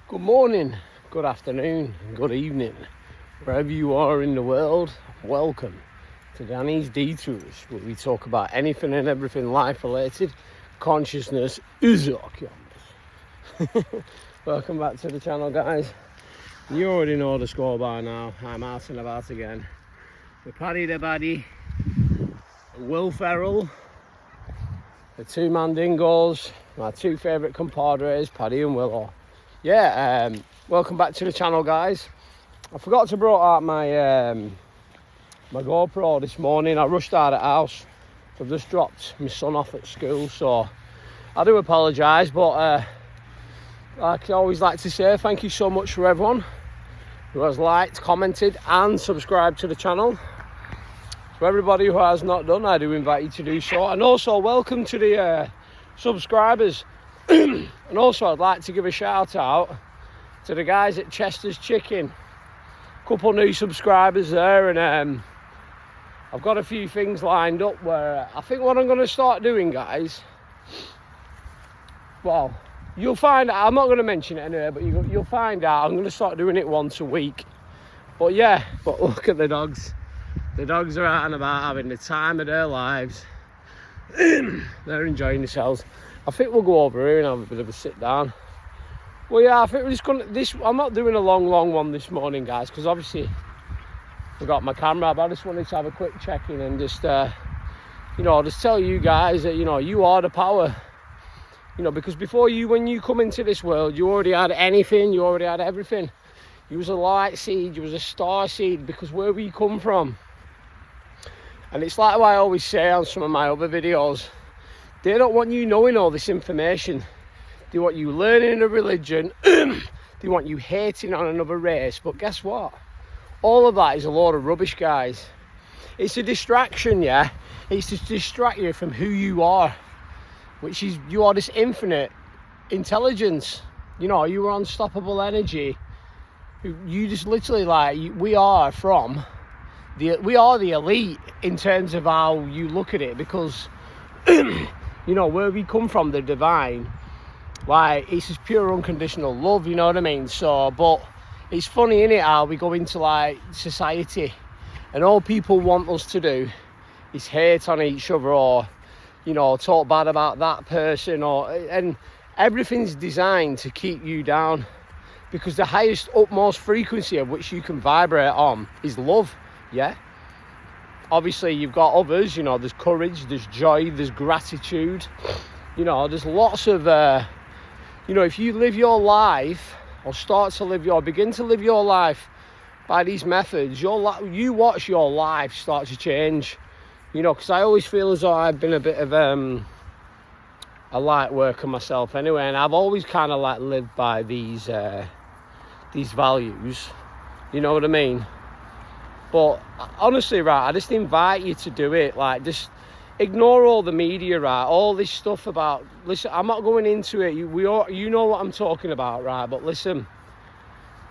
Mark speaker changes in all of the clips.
Speaker 1: Good morning, good afternoon, good evening, wherever you are in the world. Welcome to Danny's Detours, where we talk about anything and everything life related. Consciousness is occupied. Welcome back to the channel, guys. You already know the score by now. I'm out and about again with Paddy the Baddy, Will Ferrell, the two-man dingoes, my two favourite compadres, Paddy and Willow. Welcome back to the channel, guys. I forgot to bring out my my GoPro this morning. I rushed out of the house. I've just dropped my son off at school, so I do apologise, but like I always like to say, thank you so much for everyone who has liked, commented and subscribed to the channel. For everybody who has not done, I do invite you to do so. And also welcome to the subscribers. And also I'd like to give a shout out to the guys at Chester's Chicken. Couple new subscribers there, and I've got a few things lined up where I think what I'm going to start doing, guys, well, you'll find out. I'm not going to mention it anyway, but you'll find out. I'm going to start doing it once a week. But yeah, but look at the dogs. The dogs are out and about having the time of their lives. They're enjoying themselves. I think we'll go over here and have a bit of a sit down. Well, yeah, I think we're just going to... I'm not doing a long one this morning, guys, because obviously I got my camera, but I just wanted to have a quick check-in and just, just tell you guys that, you are the power. Because before when you come into this world, you already had anything, you already had everything. You was a light seed, you was a star seed, because where we come from. And it's like what I always say on some of my other videos. They don't want you knowing all this information. They want you learning a religion. They want you hating on another race. But guess what? All of that is a load of rubbish, guys. It's a distraction, yeah? It's to distract you from who you are. Which is, you are this infinite intelligence. You are unstoppable energy. You just literally, we are the elite in terms of how you look at it. Because... where we come from, the divine, it's just pure unconditional love, you know what I mean? So, but it's funny, innit, how we go into society and all people want us to do is hate on each other, or talk bad about that person, and everything's designed to keep you down, because the highest utmost frequency of which you can vibrate on is love. Yeah, obviously you've got others, there's courage, there's joy, there's gratitude, there's lots of if you live your life, or begin to live your life by these methods, you watch your life start to change, because I always feel as though I've been a bit of a light worker myself anyway, and I've always kind of lived by these values, you know what I mean? But honestly, right, I just invite you to do it. Just ignore all the media, right? All this stuff about... Listen, I'm not going into it. You know what I'm talking about, right? But listen,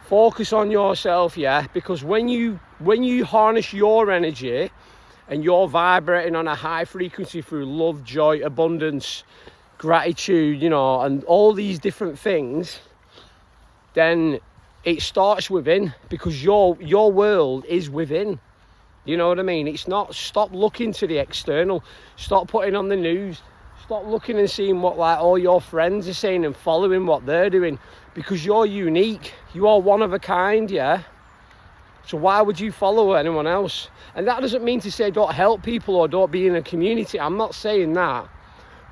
Speaker 1: focus on yourself, yeah? Because when you harness your energy and you're vibrating on a high frequency through love, joy, abundance, gratitude, and all these different things, then... it starts within, because your world is within. You know what I mean? It's not... Stop looking to the external. Stop putting on the news. Stop looking and seeing what all your friends are saying and following what they're doing, because you're unique. You are one of a kind, yeah? So why would you follow anyone else? And that doesn't mean to say don't help people or don't be in a community. I'm not saying that.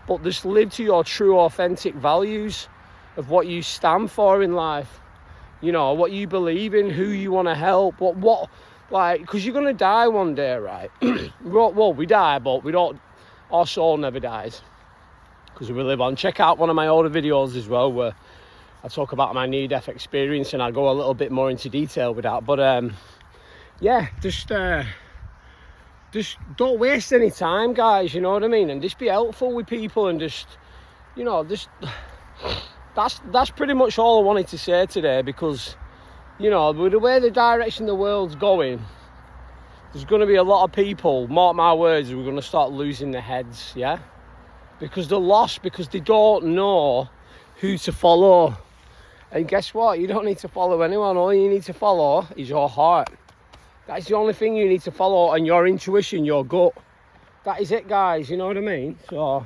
Speaker 1: But just live to your true, authentic values of what you stand for in life. What you believe in, who you want to help, because you're going to die one day, right? Well, we die, but we don't, our soul never dies, because we live on. Check out one of my older videos as well, where I talk about my near-death experience, and I go a little bit more into detail with that. But, just don't waste any time, guys, you know what I mean? And just be helpful with people, and That's pretty much all I wanted to say today, because, with the way the direction the world's going, there's going to be a lot of people, mark my words, we're going to start losing their heads, yeah? Because they're lost, because they don't know who to follow. And guess what? You don't need to follow anyone. All you need to follow is your heart. That's the only thing you need to follow, and your intuition, your gut. That is it, guys. You know what I mean? So,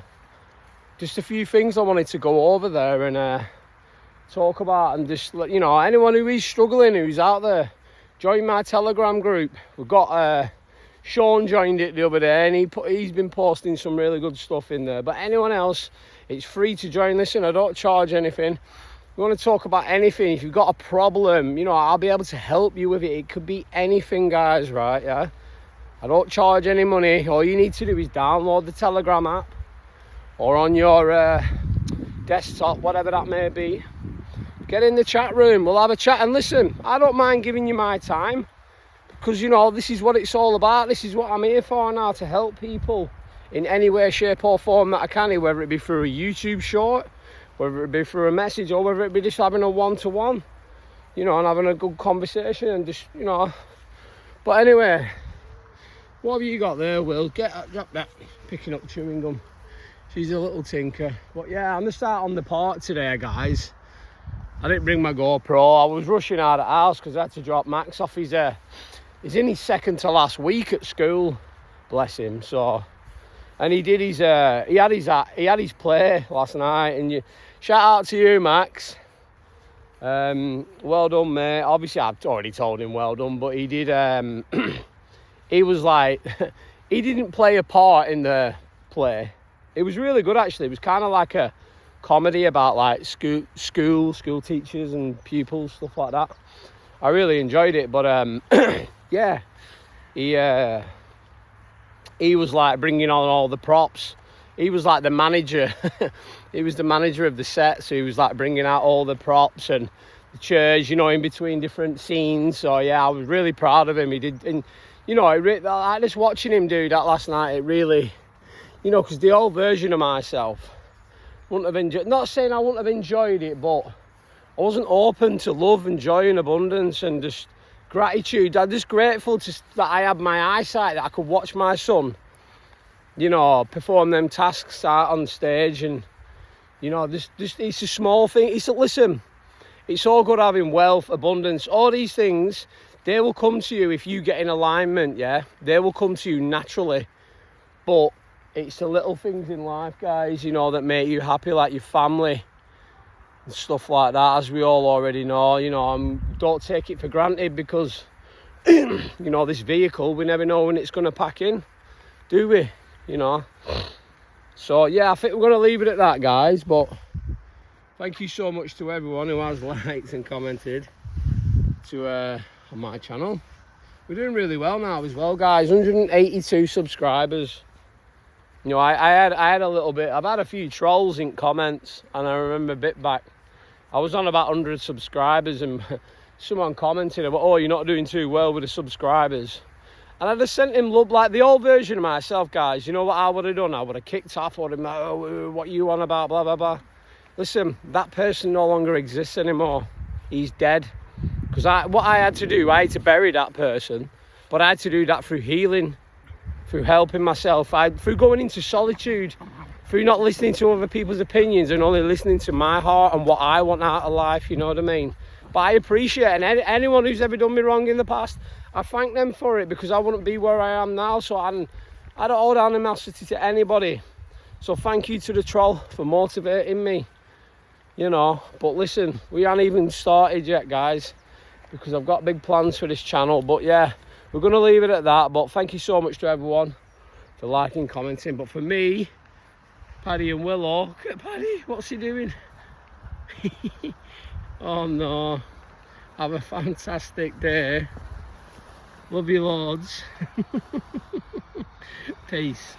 Speaker 1: just a few things I wanted to go over there and talk about, and just, you know, anyone who is struggling, who's out there, join my Telegram group. We've got Sean joined it the other day, and he's been posting some really good stuff in there. But anyone else, it's free to join. Listen, I don't charge anything. You want to talk about anything, if you've got a problem, you know, I'll be able to help you with it. It could be anything, guys, right? Yeah, I don't charge any money. All you need to do is download the Telegram app, or on your desktop, whatever that may be. Get in the chat room, we'll have a chat. And listen, I don't mind giving you my time, because, you know, this is what it's all about. This is what I'm here for now, to help people in any way, shape or form that I can, whether it be through a YouTube short, whether it be through a message, or whether it be just having a one-to-one, you know, and having a good conversation, and just, you know. But anyway, what have you got there, Will? Drop that. Picking up chewing gum. She's a little tinker. But yeah, I'm going to start on the park today, guys. I didn't bring my GoPro. I was rushing out of the house because I had to drop Max off. He's in his second to last week at school, bless him. So, and he did his he had his play last night, and shout out to you, Max. Well done, mate. Obviously I've already told him well done, but he did he was like he didn't play a part in the play. It was really good, actually. It was kind of like a comedy about like school teachers and pupils, stuff like that. I really enjoyed it. But yeah, he was like bringing on all the props. He was like the manager. He was the manager of the set, so he was like bringing out all the props and the chairs, you know, in between different scenes. So yeah, I was really proud of him. He did, and you know, I just watching him do that last night. It really, you know, because the old version of myself wouldn't have enjoyed. Not saying I wouldn't have enjoyed it, but I wasn't open to love and joy and abundance and just gratitude. I'm just grateful that I had my eyesight, that I could watch my son, you know, perform them tasks out on stage. And you know, just it's a small thing. Listen, it's all good having wealth, abundance, all these things. They will come to you if you get in alignment. Yeah, they will come to you naturally. But it's the little things in life, guys, you know, that make you happy, like your family and stuff like that, as we all already know. You know, don't take it for granted, because you know, this vehicle, we never know when it's going to pack in, do we? You know. So yeah, I think we're going to leave it at that, guys. But thank you so much to everyone who has liked and commented on my channel. We're doing really well now as well, guys. 182 subscribers. You know, I had a little bit. I've had a few trolls in comments, and I remember a bit back, I was on about 100 subscribers, and someone commented about, "Oh, you're not doing too well with the subscribers." And I just sent him love, like the old version of myself, guys. You know what I would have done? I would have kicked off, or oh, what you on about, blah blah blah. Listen, that person no longer exists anymore. He's dead. Because what I had to do, I had to bury that person, but I had to do that through healing, through helping myself, through going into solitude, through not listening to other people's opinions and only listening to my heart and what I want out of life, you know what I mean? But I appreciate it, and anyone who's ever done me wrong in the past, I thank them for it, because I wouldn't be where I am now. So I don't hold animosity to anybody. So thank you to the troll for motivating me, you know. But listen, we haven't even started yet, guys, because I've got big plans for this channel. But yeah, we're going to leave it at that. But thank you so much to everyone for liking, commenting. But for me, Paddy and Willow, look at Paddy, what's he doing? Oh no, have a fantastic day. Love you loads. Peace.